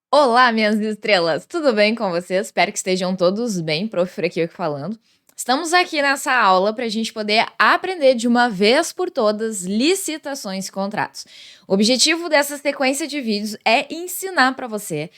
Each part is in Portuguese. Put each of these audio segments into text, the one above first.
Olá, minhas estrelas! Tudo bem com vocês? Espero que estejam todos bem, Prof. Frequio aqui falando. Estamos aqui nessa aula para a gente poder aprender de uma vez por todas licitações e contratos. O objetivo dessa sequência de vídeos é ensinar para você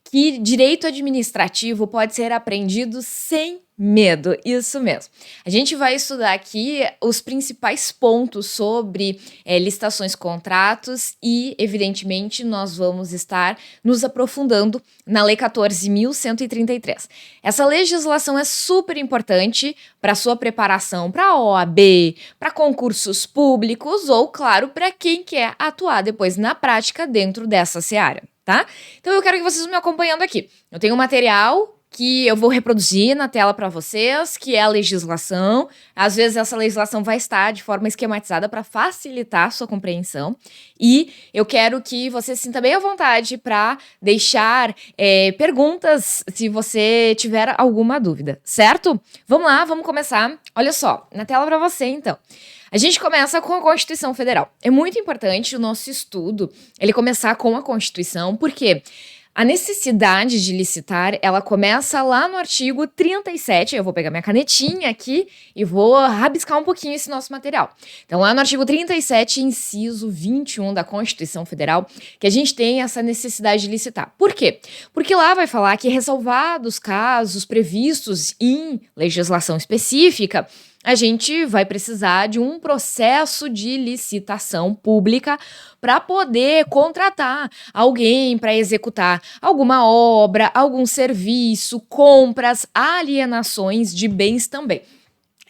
que direito administrativo pode ser aprendido sem medo, isso mesmo. A gente vai estudar aqui os principais pontos sobre licitações, contratos e, evidentemente, nós vamos estar nos aprofundando na Lei 14.133. Essa legislação é super importante para sua preparação para a OAB, para concursos públicos ou, claro, para quem quer atuar depois na prática dentro dessa seara, tá? Então eu quero que vocês me acompanhando aqui. Eu tenho um material que eu vou reproduzir na tela para vocês, que é a legislação. Às vezes essa legislação vai estar de forma esquematizada para facilitar a sua compreensão. E eu quero que você se sinta bem à vontade para deixar perguntas se você tiver alguma dúvida, certo? Vamos lá, vamos começar. Olha só, na tela para você então. A gente começa com a Constituição Federal. É muito importante o nosso estudo, ele começar com a Constituição, porque a necessidade de licitar, ela começa lá no artigo 37, eu vou pegar minha canetinha aqui e vou rabiscar um pouquinho esse nosso material. Então, lá no artigo 37, inciso 21 da Constituição Federal, que a gente tem essa necessidade de licitar. Por quê? Porque lá vai falar que, ressalvados casos previstos em legislação específica, a gente vai precisar de um processo de licitação pública para poder contratar alguém para executar alguma obra, algum serviço, compras, alienações de bens também.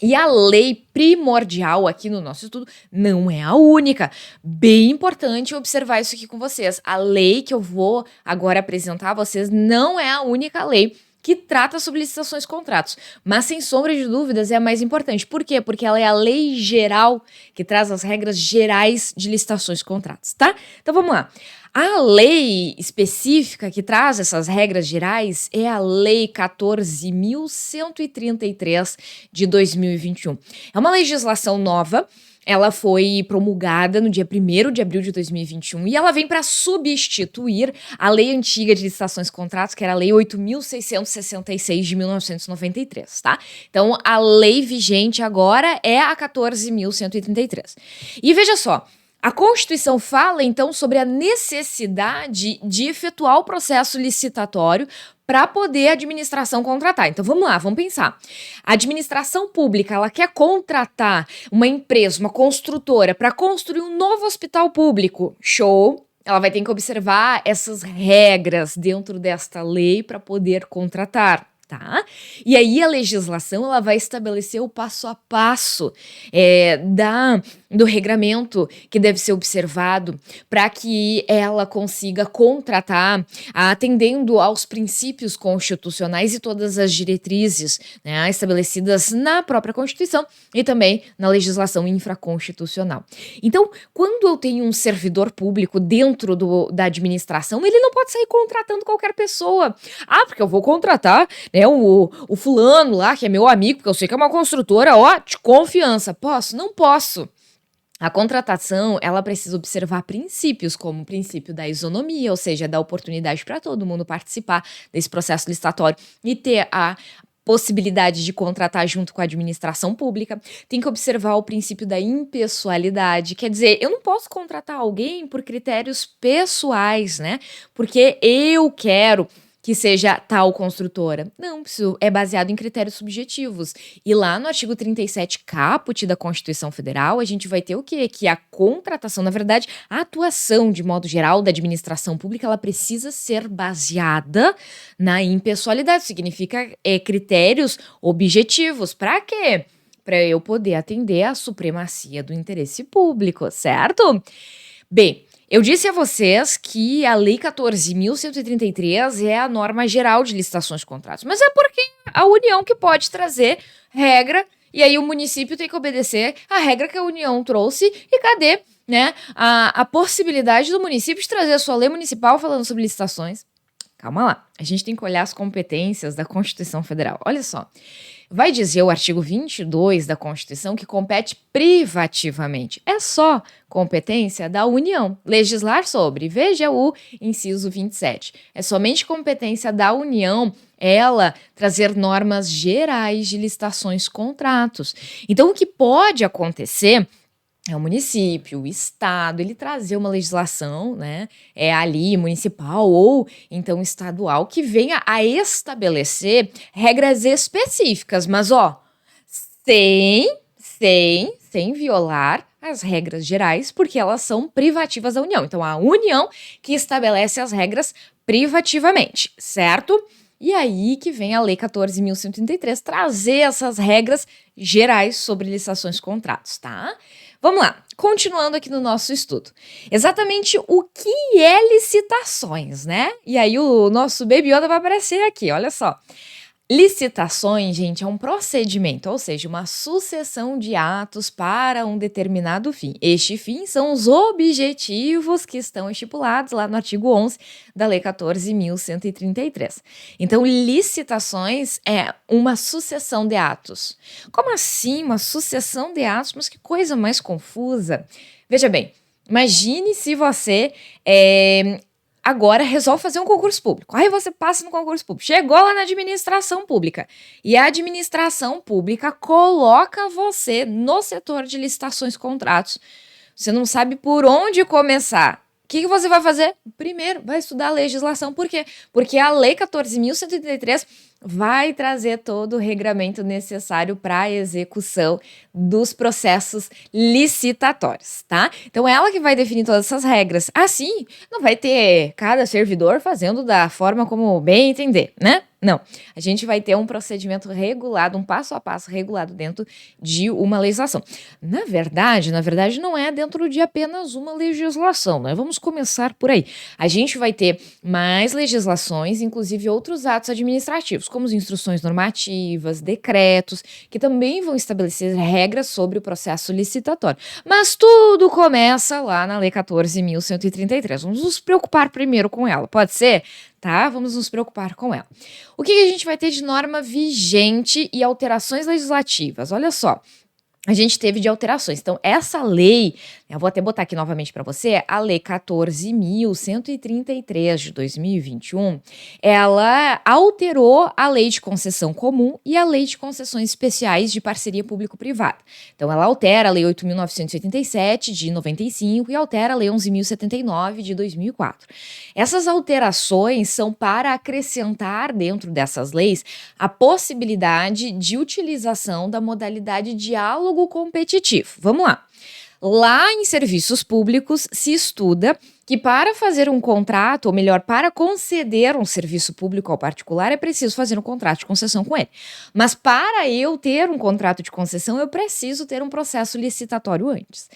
E a lei primordial aqui no nosso estudo não é a única. Bem importante observar isso aqui com vocês. A lei que eu vou agora apresentar a vocês não é a única lei que trata sobre licitações e contratos. Mas, sem sombra de dúvidas, é a mais importante. Por quê? Porque ela é a lei geral que traz as regras gerais de licitações e contratos, tá? Então, vamos lá. A lei específica que traz essas regras gerais é a Lei 14.133 de 2021. É uma legislação nova. Ela foi promulgada no dia 1º de abril de 2021 e ela vem para substituir a lei antiga de licitações e contratos, que era a Lei 8.666 de 1993, tá? Então, a lei vigente agora é a 14.133. E veja só, a Constituição fala, então, sobre a necessidade de efetuar o processo licitatório para poder a administração contratar. Então, vamos lá, vamos pensar. A administração pública, ela quer contratar uma empresa, uma construtora, para construir um novo hospital público. Show! Ela vai ter que observar essas regras dentro desta lei para poder contratar. Tá? E aí a legislação ela vai estabelecer o passo a passo do regramento que deve ser observado para que ela consiga contratar atendendo aos princípios constitucionais e todas as diretrizes, né, estabelecidas na própria Constituição e também na legislação infraconstitucional. Então, quando eu tenho um servidor público dentro da administração, ele não pode sair contratando qualquer pessoa. Ah, porque eu vou contratar, né, o fulano lá, que é meu amigo, porque eu sei que é uma construtora, ó, de confiança. Posso? Não posso. A contratação, ela precisa observar princípios, como o princípio da isonomia, ou seja, da oportunidade para todo mundo participar desse processo licitatório e ter a possibilidade de contratar junto com a administração pública. Tem que observar o princípio da impessoalidade, quer dizer, eu não posso contratar alguém por critérios pessoais, né? Porque eu quero que seja tal construtora. Não, isso é baseado em critérios subjetivos. E lá no artigo 37 caput da Constituição Federal, a gente vai ter o quê? Que a contratação, na verdade, a atuação de modo geral da administração pública, ela precisa ser baseada na impessoalidade. Significa critérios objetivos. Para quê? Para eu poder atender à supremacia do interesse público, certo? Bem, eu disse a vocês que a Lei 14.133 é a norma geral de licitações de contratos, mas é porque a União que pode trazer regra e aí o município tem que obedecer a regra que a União trouxe e cadê, né, a possibilidade do município de trazer a sua lei municipal falando sobre licitações? Calma lá, a gente tem que olhar as competências da Constituição Federal. Olha só, Vai dizer o artigo 22 da Constituição que compete privativamente. É só competência da União legislar sobre. Veja o inciso 27. É somente competência da União ela trazer normas gerais de licitações, contratos. Então, o que pode acontecer é o município, o estado, ele trazer uma legislação, né, ali municipal ou então estadual que venha a estabelecer regras específicas, mas sem violar as regras gerais, porque elas são privativas da União. Então, a União que estabelece as regras privativamente, certo? E aí que vem a Lei 14.133 trazer essas regras gerais sobre licitações e contratos, tá? Vamos lá, continuando aqui no nosso estudo. Exatamente o que é licitações, né? E aí o nosso Baby Yoda vai aparecer aqui, olha só. Licitações, gente, é um procedimento, ou seja, uma sucessão de atos para um determinado fim. Este fim são os objetivos que estão estipulados lá no artigo 11 da Lei 14.133. Então, licitações é uma sucessão de atos. Como assim uma sucessão de atos? Mas que coisa mais confusa. Veja bem, imagine se você agora resolve fazer um concurso público. Aí você passa no concurso público. Chegou lá na administração pública. E a administração pública coloca você no setor de licitações e contratos. Você não sabe por onde começar. O que você vai fazer? Primeiro, vai estudar a legislação. Por quê? Porque a Lei 14.133 vai trazer todo o regramento necessário para a execução dos processos licitatórios, tá? Então, ela que vai definir todas essas regras. Assim, não vai ter cada servidor fazendo da forma como bem entender, né? Não, a gente vai ter um procedimento regulado, um passo a passo regulado dentro de uma legislação. Na verdade, não é dentro de apenas uma legislação, né? Vamos começar por aí. A gente vai ter mais legislações, inclusive outros atos administrativos, como as instruções normativas, decretos, que também vão estabelecer regras sobre o processo licitatório. Mas tudo começa lá na Lei 14.133. Vamos nos preocupar primeiro com ela, pode ser? Tá? Vamos nos preocupar com ela. O que a gente vai ter de norma vigente e alterações legislativas? Olha só. A gente teve de alterações. Então, essa lei, eu vou até botar aqui novamente para você, a Lei 14.133 de 2021, ela alterou a Lei de Concessão Comum e a Lei de Concessões Especiais de Parceria Público-Privada. Então, ela altera a Lei 8.987 de 95 e altera a Lei 11.079 de 2004. Essas alterações são para acrescentar dentro dessas leis a possibilidade de utilização da modalidade diálogo competitivo. Vamos lá. Lá em serviços públicos se estuda que para fazer um contrato, ou melhor, para conceder um serviço público ao particular, é preciso fazer um contrato de concessão com ele. Mas para eu ter um contrato de concessão, eu preciso ter um processo licitatório antes.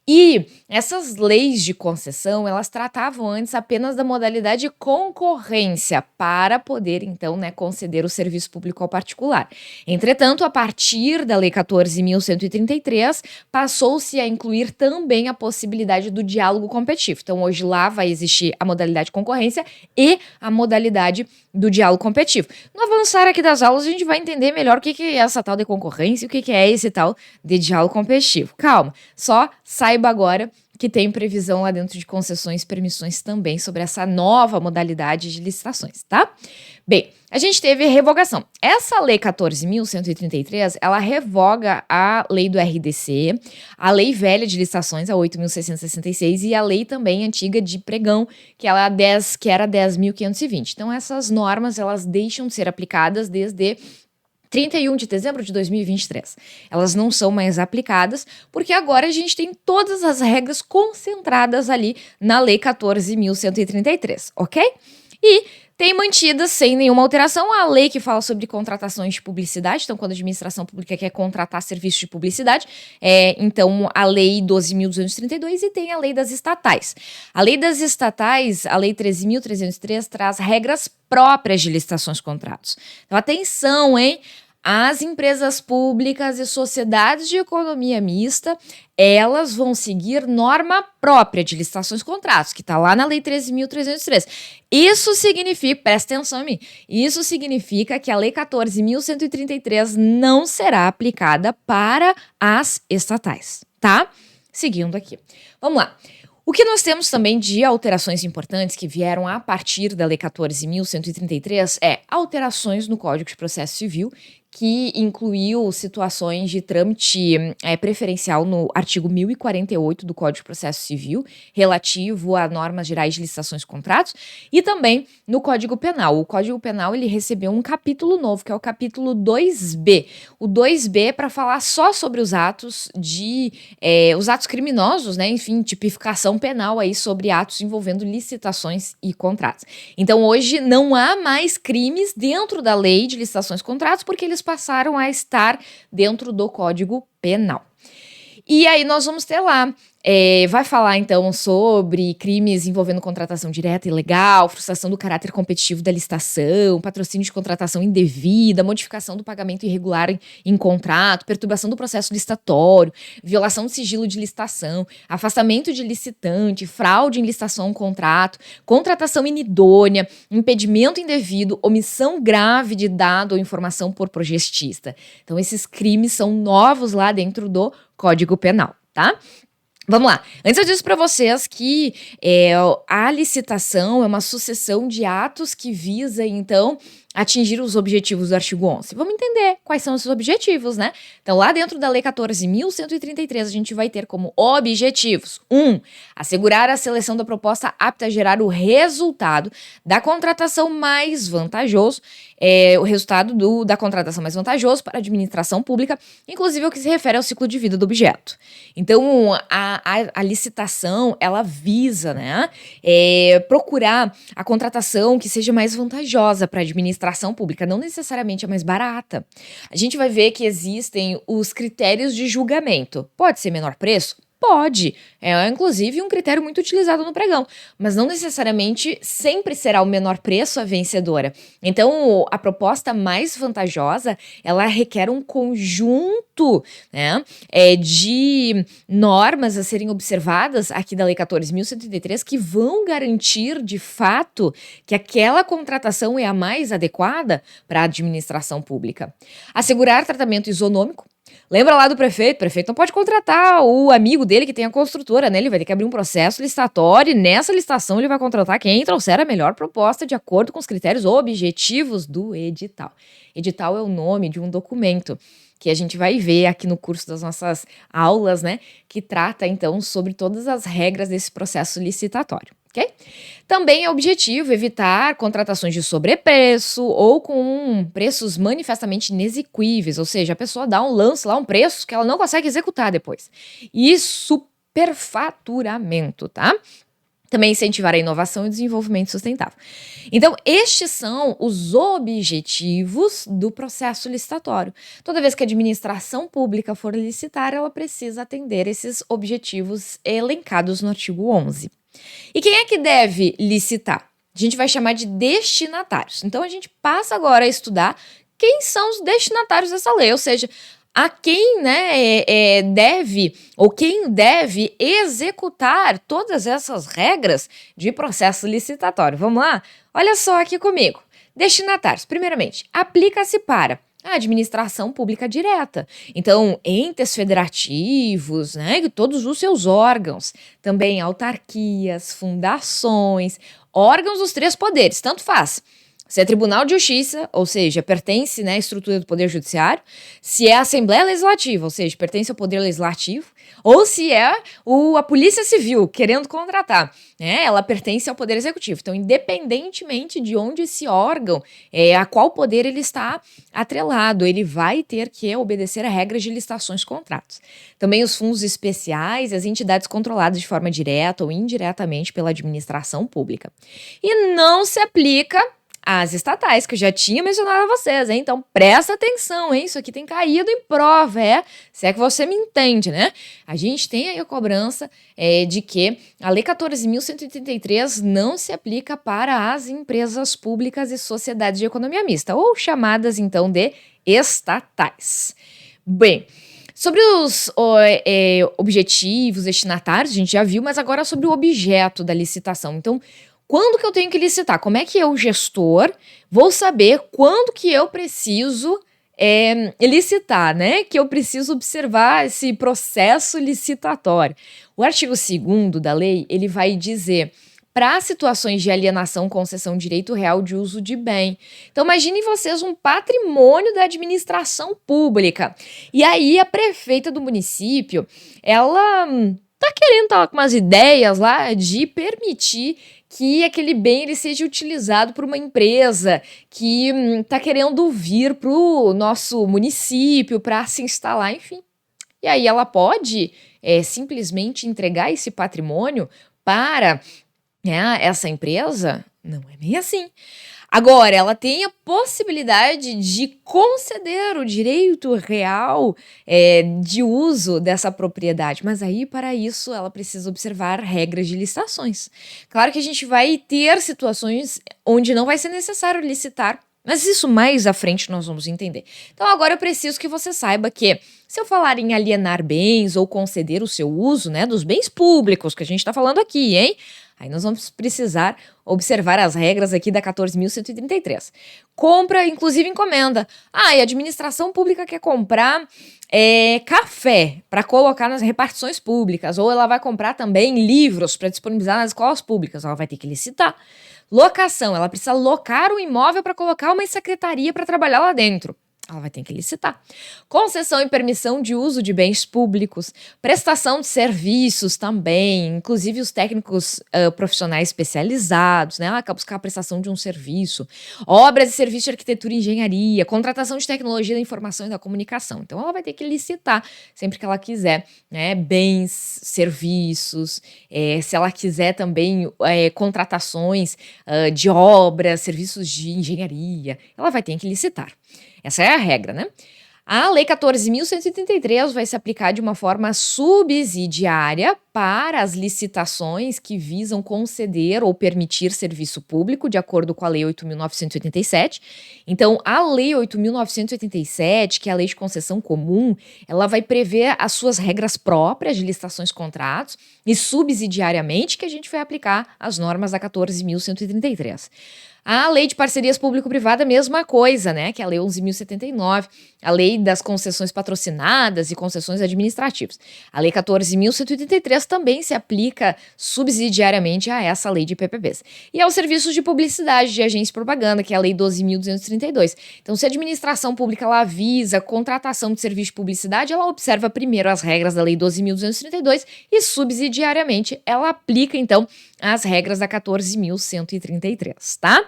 E essas leis de concessão, elas tratavam antes apenas da modalidade de concorrência para poder, então, né, conceder o serviço público ao particular. Entretanto, a partir da Lei 14.133, passou-se a incluir também a possibilidade do diálogo competitivo. Então, hoje lá vai existir a modalidade de concorrência e a modalidade do diálogo competitivo. No avançar aqui das aulas, a gente vai entender melhor o que é essa tal de concorrência e o que é esse tal de diálogo competitivo. Calma, só saiba agora que tem previsão lá dentro de concessões e permissões também sobre essa nova modalidade de licitações, tá? Bem, a gente teve revogação. Essa Lei 14.133, ela revoga a lei do RDC, a lei velha de licitações, a 8.666, e a lei também antiga de pregão, que era 10.520. Então, essas normas, elas deixam de ser aplicadas desde 31 de dezembro de 2023. Elas não são mais aplicadas, porque agora a gente tem todas as regras concentradas ali na Lei 14.133, ok? E tem mantidas sem nenhuma alteração a lei que fala sobre contratações de publicidade. Então, quando a administração pública quer contratar serviços de publicidade, então a lei 12.232 e tem a lei das estatais. A lei das estatais, a lei 13.303, traz regras próprias de licitações e contratos. Então, atenção, hein? As empresas públicas e sociedades de economia mista, elas vão seguir norma própria de licitações e contratos, que está lá na Lei 13.303. Isso significa, presta atenção em mim, isso significa que a Lei 14.133 não será aplicada para as estatais, tá? Seguindo aqui. Vamos lá. O que nós temos também de alterações importantes que vieram a partir da Lei 14.133 é alterações no Código de Processo Civil, que incluiu situações de trâmite preferencial no artigo 1048 do Código de Processo Civil, relativo a normas gerais de licitações e contratos, e também no Código Penal. O Código Penal ele recebeu um capítulo novo, que é o capítulo 2B. O 2B é para falar só sobre os atos os atos criminosos, né? Enfim, tipificação penal aí sobre atos envolvendo licitações e contratos. Então, hoje não há mais crimes dentro da lei de licitações e contratos, porque eles passaram a estar dentro do Código Penal. E aí nós vamos ter lá, vai falar então sobre crimes envolvendo contratação direta e ilegal, frustração do caráter competitivo da licitação, patrocínio de contratação indevida, modificação do pagamento irregular em contrato, perturbação do processo licitatório, violação do sigilo de licitação, afastamento de licitante, fraude em licitação ou contrato, contratação inidônea, impedimento indevido, omissão grave de dado ou informação por projetista. Então esses crimes são novos lá dentro do Código Penal, tá? Vamos lá. Antes eu disse para vocês que a licitação é uma sucessão de atos que visa, então, atingir os objetivos do artigo 11. Vamos entender quais são esses objetivos, né? Então, lá dentro da Lei 14.133, a gente vai ter como objetivos: 1. Assegurar a seleção da proposta apta a gerar o resultado da contratação mais vantajoso, o resultado da contratação mais vantajoso para a administração pública, inclusive o que se refere ao ciclo de vida do objeto. Então, a licitação, ela visa, né, procurar a contratação que seja mais vantajosa para a administração pública, não necessariamente a mais barata. A gente vai ver que existem os critérios de julgamento. Pode ser menor preço? Pode. É, inclusive, um critério muito utilizado no pregão, mas não necessariamente sempre será o menor preço a vencedora. Então, a proposta mais vantajosa, ela requer um conjunto, né, de normas a serem observadas aqui da Lei 14.133 que vão garantir, de fato, que aquela contratação é a mais adequada para a administração pública. Assegurar tratamento isonômico. Lembra lá do prefeito? O prefeito não pode contratar o amigo dele que tem a construtora, né? Ele vai ter que abrir um processo licitatório e nessa licitação ele vai contratar quem trouxer a melhor proposta de acordo com os critérios objetivos do edital. Edital é o nome de um documento que a gente vai ver aqui no curso das nossas aulas, né? Que trata, então, sobre todas as regras desse processo licitatório. Ok? Também é objetivo evitar contratações de sobrepreço ou com preços manifestamente inexequíveis, ou seja, a pessoa dá um preço que ela não consegue executar depois. E superfaturamento, tá? Também incentivar a inovação e desenvolvimento sustentável. Então, estes são os objetivos do processo licitatório. Toda vez que a administração pública for licitar, ela precisa atender esses objetivos elencados no artigo 11. E quem é que deve licitar? A gente vai chamar de destinatários. Então, a gente passa agora a estudar quem são os destinatários dessa lei, ou seja, a quem, né, deve ou quem deve executar todas essas regras de processo licitatório. Vamos lá? Olha só aqui comigo. Destinatários. Primeiramente, aplica-se para a administração pública direta. Então, entes federativos, né, todos os seus órgãos, também autarquias, fundações, órgãos dos três poderes, tanto faz. Se é Tribunal de Justiça, ou seja, pertence, né, à estrutura do Poder Judiciário, se é a Assembleia Legislativa, ou seja, pertence ao Poder Legislativo, ou se é a Polícia Civil querendo contratar, né, ela pertence ao Poder Executivo. Então, independentemente de onde esse órgão, a qual poder ele está atrelado, ele vai ter que obedecer a regras de licitações e contratos. Também os fundos especiais e as entidades controladas de forma direta ou indiretamente pela administração pública. E não se aplica as estatais, que eu já tinha mencionado a vocês, hein? Então, presta atenção, hein? Isso aqui tem caído em prova, se é que você me entende, né? A gente tem aí a cobrança de que a Lei 14.133 não se aplica para as empresas públicas e sociedades de economia mista, ou chamadas, então, de estatais. Bem, sobre os objetivos, destinatários, a gente já viu, mas agora sobre o objeto da licitação. Então, quando que eu tenho que licitar? Como é que eu, gestor, vou saber quando que eu preciso licitar, né? Que eu preciso observar esse processo licitatório. O artigo 2º da lei, ele vai dizer para situações de alienação, concessão, direito real de uso de bem. Então, imaginem vocês um patrimônio da administração pública. E aí, a prefeita do município, ela tá querendo com umas ideias lá de permitir que aquele bem ele seja utilizado por uma empresa que está querendo vir para o nosso município para se instalar, enfim. E aí ela pode simplesmente entregar esse patrimônio para essa empresa? Não é bem assim. Agora, ela tem a possibilidade de conceder o direito real de uso dessa propriedade, mas aí, para isso, ela precisa observar regras de licitações. Claro que a gente vai ter situações onde não vai ser necessário licitar, mas isso mais à frente nós vamos entender. Então, agora eu preciso que você saiba que, se eu falar em alienar bens ou conceder o seu uso, né, dos bens públicos que a gente está falando aqui, hein? Aí nós vamos precisar observar as regras aqui da 14.133. Compra, inclusive encomenda. E a administração pública quer comprar café para colocar nas repartições públicas, ou ela vai comprar também livros para disponibilizar nas escolas públicas, ela vai ter que licitar. Locação, ela precisa locar um imóvel para colocar uma secretaria para trabalhar lá dentro. Ela vai ter que licitar. Concessão e permissão de uso de bens públicos, prestação de serviços também, inclusive os técnicos profissionais especializados, né? Ela quer buscar a prestação de um serviço, obras e serviços de arquitetura e engenharia, contratação de tecnologia da informação e da comunicação. Então, ela vai ter que licitar sempre que ela quiser, né? Bens, serviços, se ela quiser também contratações de obras, serviços de engenharia, ela vai ter que licitar. Essa é a regra, né? A Lei 14.133 vai se aplicar de uma forma subsidiária para as licitações que visam conceder ou permitir serviço público, de acordo com a Lei 8.987. Então, a Lei 8.987, que é a Lei de Concessão Comum, ela vai prever as suas regras próprias de licitações e contratos e subsidiariamente que a gente vai aplicar as normas da 14.133. A Lei de Parcerias Público-Privada, mesma coisa, né? Que é a Lei 11.079, a Lei das Concessões Patrocinadas e Concessões Administrativas. A Lei 14.183 também se aplica subsidiariamente a essa lei de PPPs. E aos serviços de publicidade de agência e propaganda, que é a Lei 12.232. Então, se a administração pública ela avisa contratação de serviço de publicidade, ela observa primeiro as regras da Lei 12.232 e subsidiariamente ela aplica, então, as regras da 14.133, tá?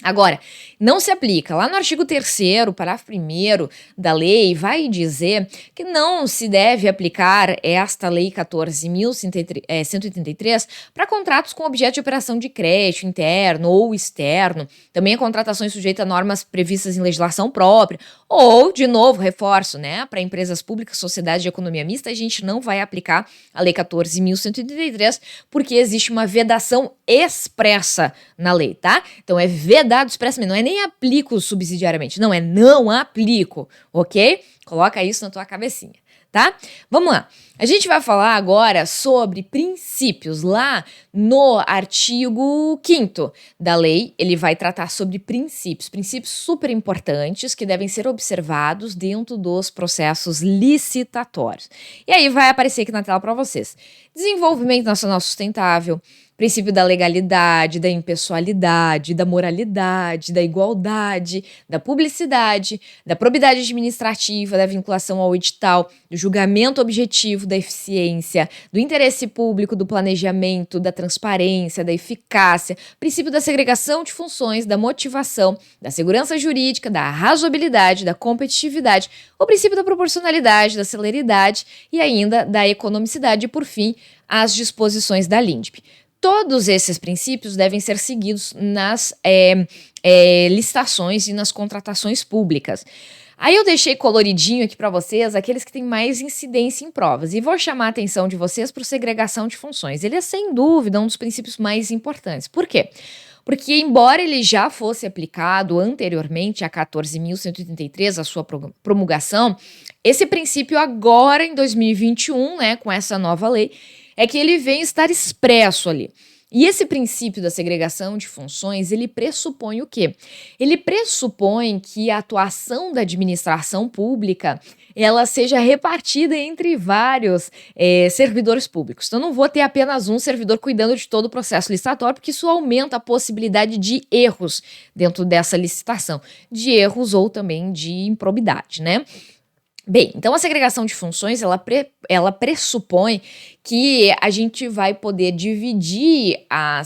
Agora, não se aplica. Lá no artigo 3º, parágrafo 1º da lei, vai dizer que não se deve aplicar esta lei 14.183 para contratos com objeto de operação de crédito interno ou externo, também a contratações sujeitas a normas previstas em legislação própria, ou, de novo, reforço, né, para empresas públicas, sociedades de economia mista, a gente não vai aplicar a lei 14.183 porque existe uma vedação expressa na lei, tá? Então, é vedado expressamente, não é nem aplico subsidiariamente, não aplico, ok? Coloca isso na tua cabecinha, tá? Vamos lá. A gente vai falar agora sobre princípios. Lá no artigo 5º da lei, ele vai tratar sobre princípios super importantes que devem ser observados dentro dos processos licitatórios. E aí vai aparecer aqui na tela para vocês. Desenvolvimento nacional sustentável, princípio da legalidade, da impessoalidade, da moralidade, da igualdade, da publicidade, da probidade administrativa, da vinculação ao edital, do julgamento objetivo, da eficiência, do interesse público, do planejamento, da transparência, da eficácia, princípio da segregação de funções, da motivação, da segurança jurídica, da razoabilidade, da competitividade, o princípio da proporcionalidade, da celeridade e ainda da economicidade e, por fim, as disposições da LINDB. Todos esses princípios devem ser seguidos nas licitações e nas contratações públicas. Aí eu deixei coloridinho aqui para vocês aqueles que têm mais incidência em provas e vou chamar a atenção de vocês para o segregação de funções. Ele é, sem dúvida, um dos princípios mais importantes. Por quê? Porque, embora ele já fosse aplicado anteriormente a 14.183, a sua promulgação, esse princípio agora, em 2021, né, com essa nova lei, é que ele vem estar expresso ali. E esse princípio da segregação de funções, ele pressupõe o quê? Ele pressupõe que a atuação da administração pública, ela seja repartida entre vários servidores públicos. Então, não vou ter apenas um servidor cuidando de todo o processo licitatório, porque isso aumenta a possibilidade de erros dentro dessa licitação, de erros ou também de improbidade, né? Bem, então a segregação de funções, ela pressupõe que a gente vai poder dividir a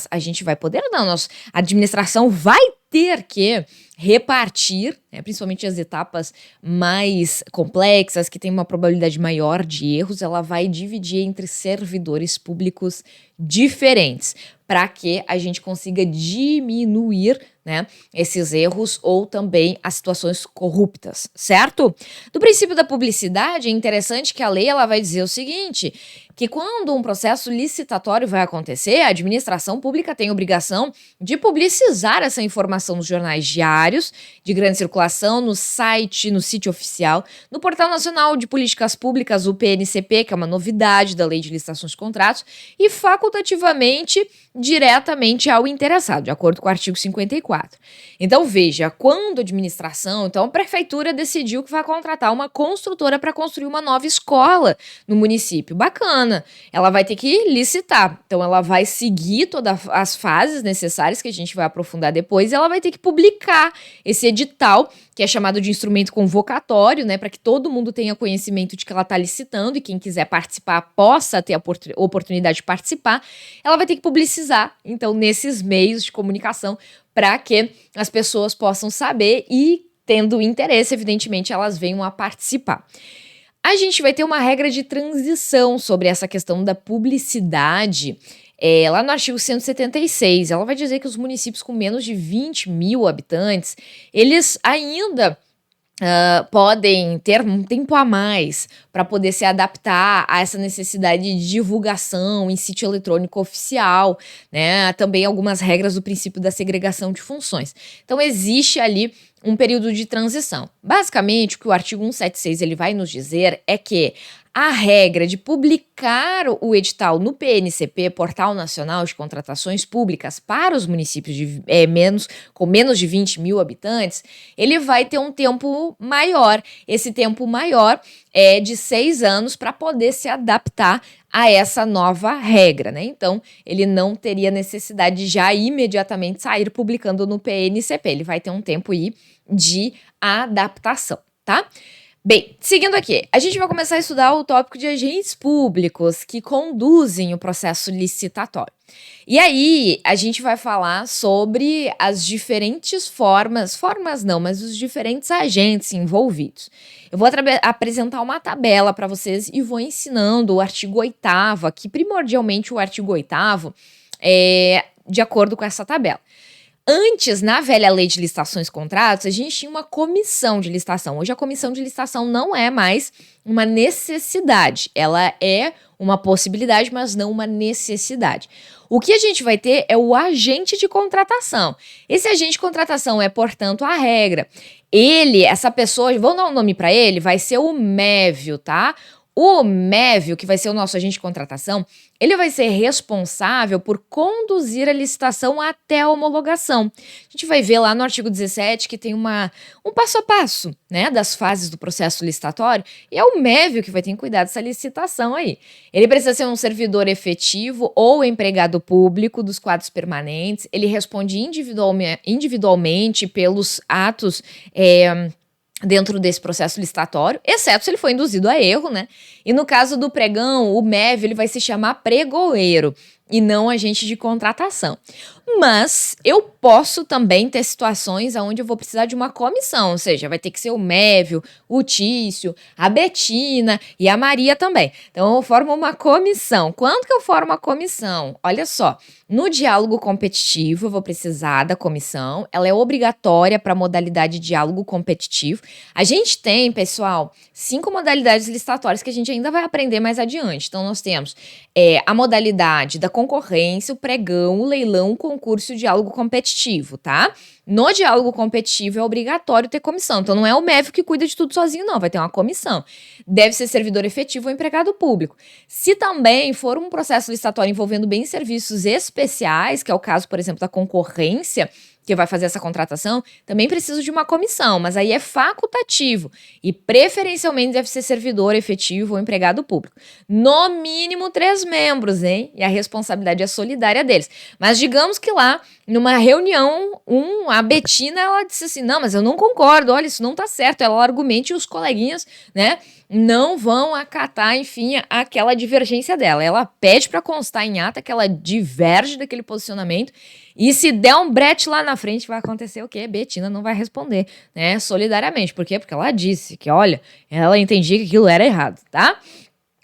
administração vai ter que repartir, né, principalmente as etapas mais complexas, que tem uma probabilidade maior de erros, ela vai dividir entre servidores públicos diferentes, para que a gente consiga diminuir, né, esses erros ou também as situações corruptas, certo? Do princípio da publicidade, é interessante que a lei ela vai dizer o seguinte, que quando um processo licitatório vai acontecer, a administração pública tem obrigação de publicizar essa informação nos jornais diários, de grande circulação, no sítio oficial, no Portal Nacional de Políticas Públicas, o PNCP, que é uma novidade da Lei de Licitações e Contratos, e facultativamente diretamente ao interessado, de acordo com o artigo 54. Então, veja, quando a administração, então a prefeitura decidiu que vai contratar uma construtora para construir uma nova escola no município. Bacana. Ela vai ter que licitar. Então, ela vai seguir todas as fases necessárias, que a gente vai aprofundar depois, e ela vai ter que publicar esse edital, que é chamado de instrumento convocatório, né, para que todo mundo tenha conhecimento de que ela está licitando e quem quiser participar possa ter a oportunidade de participar. Ela vai ter que publicizar, então, nesses meios de comunicação, para que as pessoas possam saber e, tendo interesse, evidentemente, elas venham a participar. A gente vai ter uma regra de transição sobre essa questão da publicidade, lá no artigo 176. Ela vai dizer que os municípios com menos de 20 mil habitantes, eles ainda podem ter um tempo a mais para poder se adaptar a essa necessidade de divulgação em sítio eletrônico oficial, né? Também algumas regras do princípio da segregação de funções. Então, existe ali um período de transição. Basicamente, o que o artigo 176 ele vai nos dizer é que a regra de publicar o edital no PNCP, Portal Nacional de Contratações Públicas, para os municípios com menos de 20 mil habitantes, ele vai ter um tempo maior. Esse tempo maior é de 6 anos para poder se adaptar a essa nova regra, né? Então, ele não teria necessidade de já imediatamente sair publicando no PNCP. Ele vai ter um tempo aí de adaptação, tá? Bem, seguindo aqui, a gente vai começar a estudar o tópico de agentes públicos que conduzem o processo licitatório. E aí, a gente vai falar sobre as diferentes formas não, mas os diferentes agentes envolvidos. Eu vou apresentar uma tabela para vocês e vou ensinando o artigo 8º, aqui primordialmente o artigo 8º, de acordo com essa tabela. Antes, na velha lei de licitações e contratos, a gente tinha uma comissão de licitação. Hoje a comissão de licitação não é mais uma necessidade. Ela é uma possibilidade, mas não uma necessidade. O que a gente vai ter é o agente de contratação. Esse agente de contratação é, portanto, a regra. Essa pessoa, vou dar um nome para ele, vai ser o Mévio, tá? O Mévio, que vai ser o nosso agente de contratação, ele vai ser responsável por conduzir a licitação até a homologação. A gente vai ver lá no artigo 17 que tem um passo a passo, né, das fases do processo licitatório, e é o Mévio que vai ter que cuidar dessa licitação aí. Ele precisa ser um servidor efetivo ou empregado público dos quadros permanentes, ele responde individualmente pelos atos dentro desse processo licitatório, exceto se ele for induzido a erro, né? E no caso do pregão, o Mévio, ele vai se chamar pregoeiro e não agente de contratação. Mas eu posso também ter situações onde eu vou precisar de uma comissão, ou seja, vai ter que ser o Mévio, o Tício, a Betina e a Maria também. Então eu formo uma comissão. Quando que eu formo a comissão? Olha só, no diálogo competitivo eu vou precisar da comissão, ela é obrigatória para a modalidade de diálogo competitivo. A gente tem, pessoal, 5 modalidades licitatórias que a gente ainda vai aprender mais adiante. Então nós temos a modalidade da concorrência, o pregão, o leilão, o concurso e o diálogo competitivo, tá? No diálogo competitivo é obrigatório ter comissão. Então não é o MEF que cuida de tudo sozinho, não. Vai ter uma comissão. Deve ser servidor efetivo ou empregado público. Se também for um processo licitatório envolvendo bens e serviços especiais, que é o caso, por exemplo, da concorrência, que vai fazer essa contratação, também precisa de uma comissão, mas aí é facultativo e preferencialmente deve ser servidor efetivo ou empregado público. No mínimo 3 membros, hein? E a responsabilidade é solidária deles. Mas digamos que lá, numa reunião, a Betina, ela disse assim, não, mas eu não concordo, olha, isso não tá certo. Ela argumente e os coleguinhas, né, não vão acatar, enfim, aquela divergência dela. Ela pede para constar em ata que ela diverge daquele posicionamento e se der um brete lá na frente, vai acontecer o quê? Betina não vai responder, né, solidariamente. Por quê? Porque ela disse que, olha, ela entendia que aquilo era errado, tá?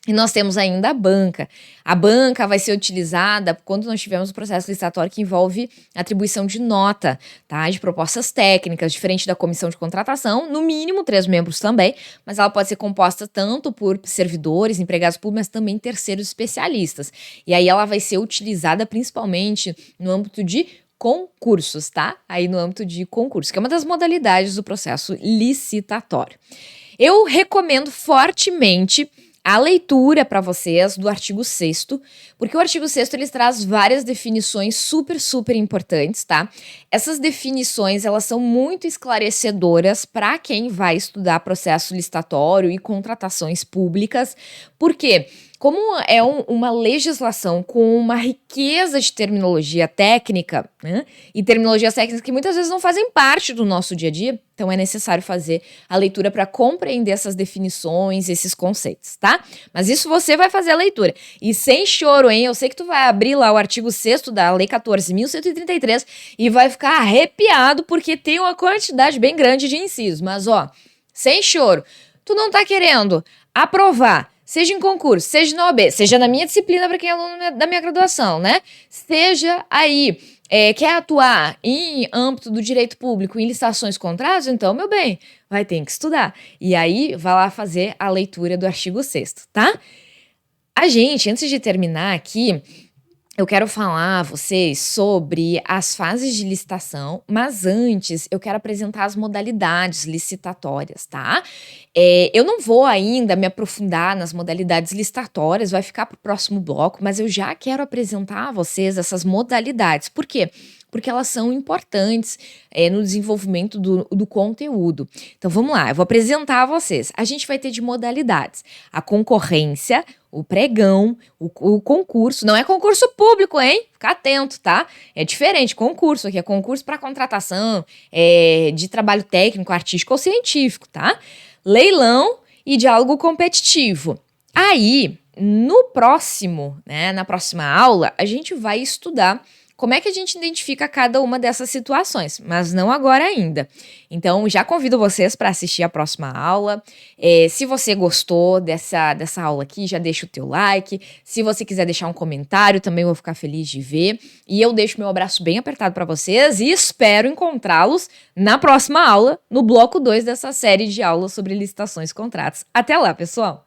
E nós temos ainda a banca. A banca vai ser utilizada quando nós tivermos um processo licitatório que envolve atribuição de nota, tá? De propostas técnicas, diferente da comissão de contratação, no mínimo 3 membros também, mas ela pode ser composta tanto por servidores, empregados públicos, mas também terceiros especialistas. E aí ela vai ser utilizada principalmente no âmbito de concursos, tá? Aí no âmbito de concurso, que é uma das modalidades do processo licitatório. Eu recomendo fortemente a leitura para vocês do artigo 6º, porque o artigo 6º ele traz várias definições super importantes, tá? Essas definições, elas são muito esclarecedoras para quem vai estudar processo licitatório e contratações públicas, porque como é uma legislação com uma riqueza de terminologia técnica, né, e terminologias técnicas que muitas vezes não fazem parte do nosso dia a dia, então é necessário fazer a leitura para compreender essas definições, esses conceitos, tá? Mas isso você vai fazer a leitura. E sem choro, hein? Eu sei que tu vai abrir lá o artigo 6º da Lei 14.133 e vai ficar arrepiado porque tem uma quantidade bem grande de incisos. Mas, ó, sem choro. Tu não tá querendo aprovar, seja em concurso, seja na OAB, seja na minha disciplina para quem é aluno da minha graduação, né? Seja aí, quer atuar em âmbito do direito público, em licitações, contratos, então, meu bem, vai ter que estudar. E aí, vai lá fazer a leitura do artigo 6º, tá? A gente, antes de terminar aqui, eu quero falar a vocês sobre as fases de licitação, mas antes eu quero apresentar as modalidades licitatórias, tá? Eu não vou ainda me aprofundar nas modalidades licitatórias, vai ficar para o próximo bloco, mas eu já quero apresentar a vocês essas modalidades. Por quê? Porque elas são importantes no desenvolvimento do conteúdo. Então vamos lá, eu vou apresentar a vocês. A gente vai ter de modalidades a concorrência, o pregão, o concurso. Não é concurso público, hein? Fica atento, tá? É diferente, concurso aqui é concurso para contratação de trabalho técnico, artístico ou científico, tá? Leilão e diálogo competitivo. Aí, no próximo, né, na próxima aula, a gente vai estudar como é que a gente identifica cada uma dessas situações, mas não agora ainda. Então, já convido vocês para assistir a próxima aula. Se você gostou dessa aula aqui, já deixa o teu like. Se você quiser deixar um comentário, também vou ficar feliz de ver. E eu deixo meu abraço bem apertado para vocês e espero encontrá-los na próxima aula, no bloco 2 dessa série de aulas sobre licitações e contratos. Até lá, pessoal!